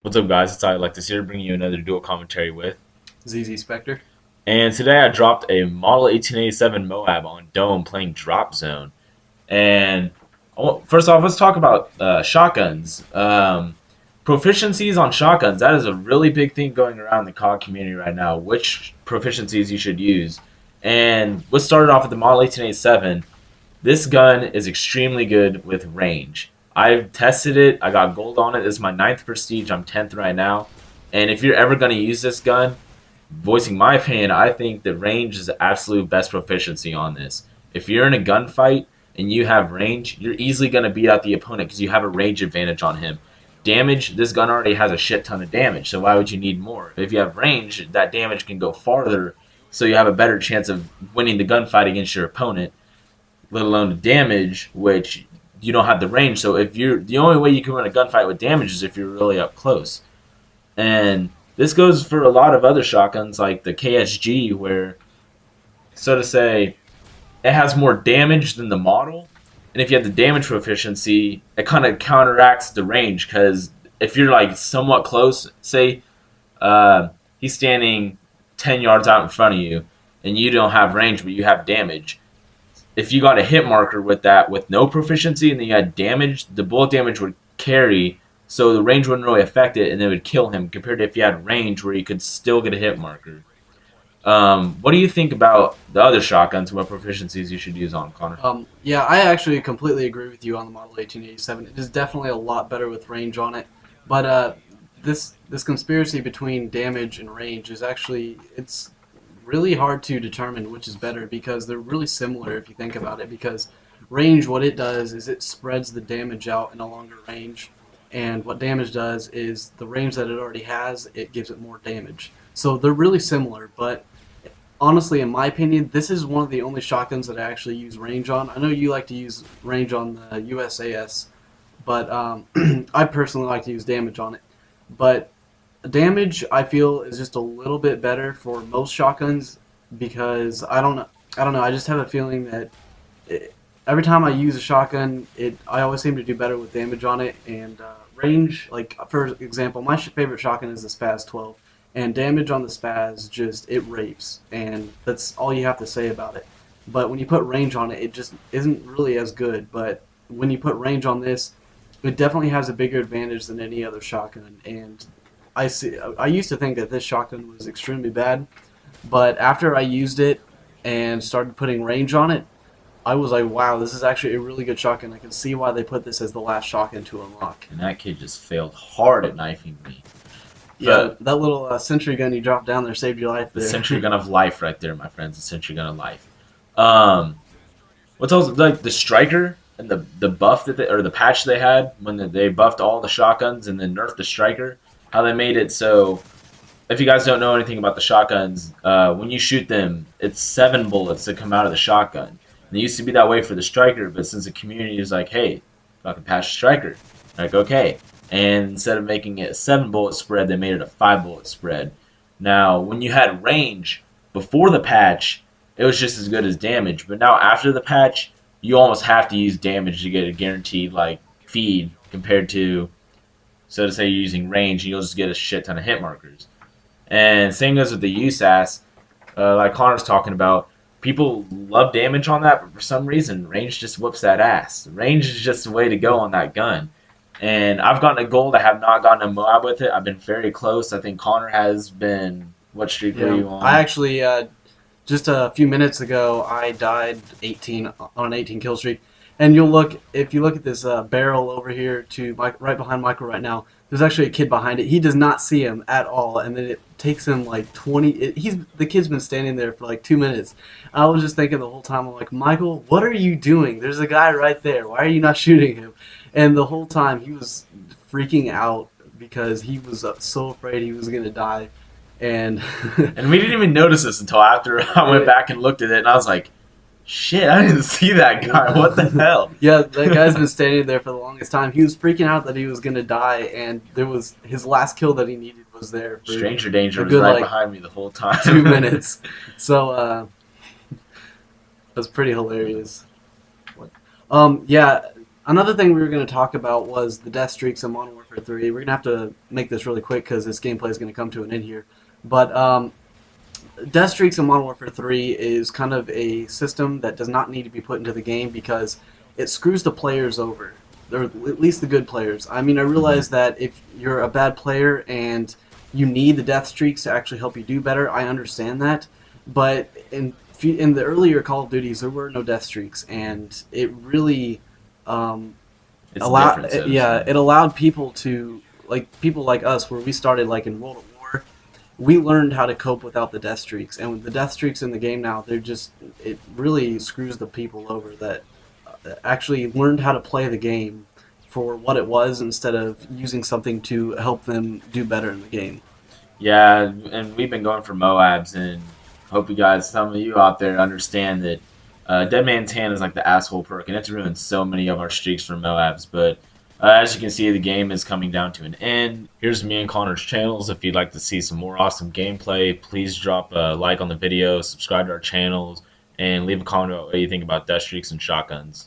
What's up, guys? It's iElectus here, bringing you another dual commentary with. zzSpectre. And today I dropped a Model 1887 Moab on Dome playing Drop Zone. And first off, let's talk about shotguns. Proficiencies on shotguns, that is a really big thing going around the COD community right now, which proficiencies you should use. And let's start off with the Model 1887. This gun is extremely good with range. I've tested it. I got gold on it. This is my 9th prestige. I'm 10th right now. And if you're ever going to use this gun, voicing my opinion, I think the range is the absolute best proficiency on this. If you're in a gunfight and you have range, you're easily going to beat out the opponent because you have a range advantage on him. Damage, this gun already has a shit ton of damage, so why would you need more? If you have range, that damage can go farther, so you have a better chance of winning the gunfight against your opponent, let alone the damage, which you don't have the range. So if you're the only way you can win a gunfight with damage is if you're really up close. And this goes for a lot of other shotguns like the KSG, where, so to say, it has more damage than the model. And if you have the damage proficiency, it kind of counteracts the range, because if you're like somewhat close, say he's standing 10 yards out in front of you and you don't have range but you have damage, if you got a hit marker with that with no proficiency and then you had damage, the bullet damage would carry, so the range wouldn't really affect it and it would kill him, compared to if you had range where you could still get a hit marker. What do you think about the other shotguns? What proficiencies you should use on, Connor? Yeah, I actually completely agree with you on the Model 1887. It is definitely a lot better with range on it. But this conspiracy between damage and range is actually, it's really hard to determine which is better, because they're really similar if you think about it. Because range, what it does is it spreads the damage out in a longer range. And what damage does is the range that it already has, it gives it more damage. So they're really similar, but honestly, in my opinion, this is one of the only shotguns that I actually use range on. I know you like to use range on the USAS, but I personally like to use damage on it. But damage, I feel, is just a little bit better for most shotguns, because I don't know. I just have a feeling that every time I use a shotgun, I always seem to do better with damage on it. And range, like for example, my favorite shotgun is the Spaz 12. And damage on the Spaz, just, it rapes, and that's all you have to say about it. But when you put range on it, it just isn't really as good. But when you put range on this, it definitely has a bigger advantage than any other shotgun. And I used to think that this shotgun was extremely bad, but after I used it and started putting range on it, I was like, wow, this is actually a really good shotgun. I can see why they put this as the last shotgun to unlock. And that kid just failed hard at knifing me. Yeah, that little sentry gun you dropped down there saved your life there. The sentry gun of life right there, my friends. The sentry gun of life. What's also like the striker and the buff that or the patch they had when they buffed all the shotguns and then nerfed the striker. How they made it so, if you guys don't know anything about the shotguns, when you shoot them, it's 7 bullets that come out of the shotgun. And it used to be that way for the striker, but since the community is like, hey, fucking patch the striker, like, okay. And instead of making it a 7-bullet spread, they made it a 5-bullet spread. Now, when you had range before the patch, it was just as good as damage. But now after the patch, you almost have to use damage to get a guaranteed like feed, compared to, so to say, you're using range, and you'll just get a shit ton of hit markers. And same goes with the USAS, like Connor's talking about. People love damage on that, but for some reason, range just whoops that ass. Range is just the way to go on that gun. And I've gotten a gold. I have not gotten a Moab with it. I've been very close. I think Connor has been. What streak were you on? I actually, just a few minutes ago, I died 18 on an 18 kill streak. And if you look at this barrel over here to right behind Michael right now, there's actually a kid behind it. He does not see him at all, and then it takes him like 20. The kid's been standing there for like 2 minutes. I was just thinking the whole time, I'm like, Michael, what are you doing? There's a guy right there. Why are you not shooting him? And the whole time he was freaking out because he was so afraid he was gonna die. And and we didn't even notice this until after I went back and looked at it, and I was like, shit, I didn't see that guy. What the hell? Yeah, that guy's been standing there for the longest time. He was freaking out that he was going to die, and his last kill that he needed was there. For Stranger danger was right behind me the whole time. 2 minutes. So, that's pretty hilarious. Yeah, another thing we were going to talk about was the death streaks in Modern Warfare Warfare 3. We're gonna have to make this really quick because this gameplay is gonna come to an end here. But Death Streaks in Modern Warfare 3 is kind of a system that does not need to be put into the game because it screws the players over, or at least the good players. I mean, I Mhm. realize that if you're a bad player and you need the Death Streaks to actually help you do better, I understand that. But in the earlier Call of Duties, there were no Death Streaks, and it really um, It's different, so to yeah, say. it allowed people to, like people like us, where we started like in World at War, we learned how to cope without the death streaks. And with the death streaks in the game now, they're just, it really screws the people over that actually learned how to play the game for what it was instead of using something to help them do better in the game. Yeah, and we've been going for Moabs, and hope you guys, some of you out there, understand that Dead Man's Hand is like the asshole perk, and it's ruined so many of our streaks for Moabs. But as you can see, the game is coming down to an end. Here's me and Connor's channels. If you'd like to see some more awesome gameplay, please drop a like on the video, subscribe to our channels, and leave a comment about what you think about death streaks and shotguns.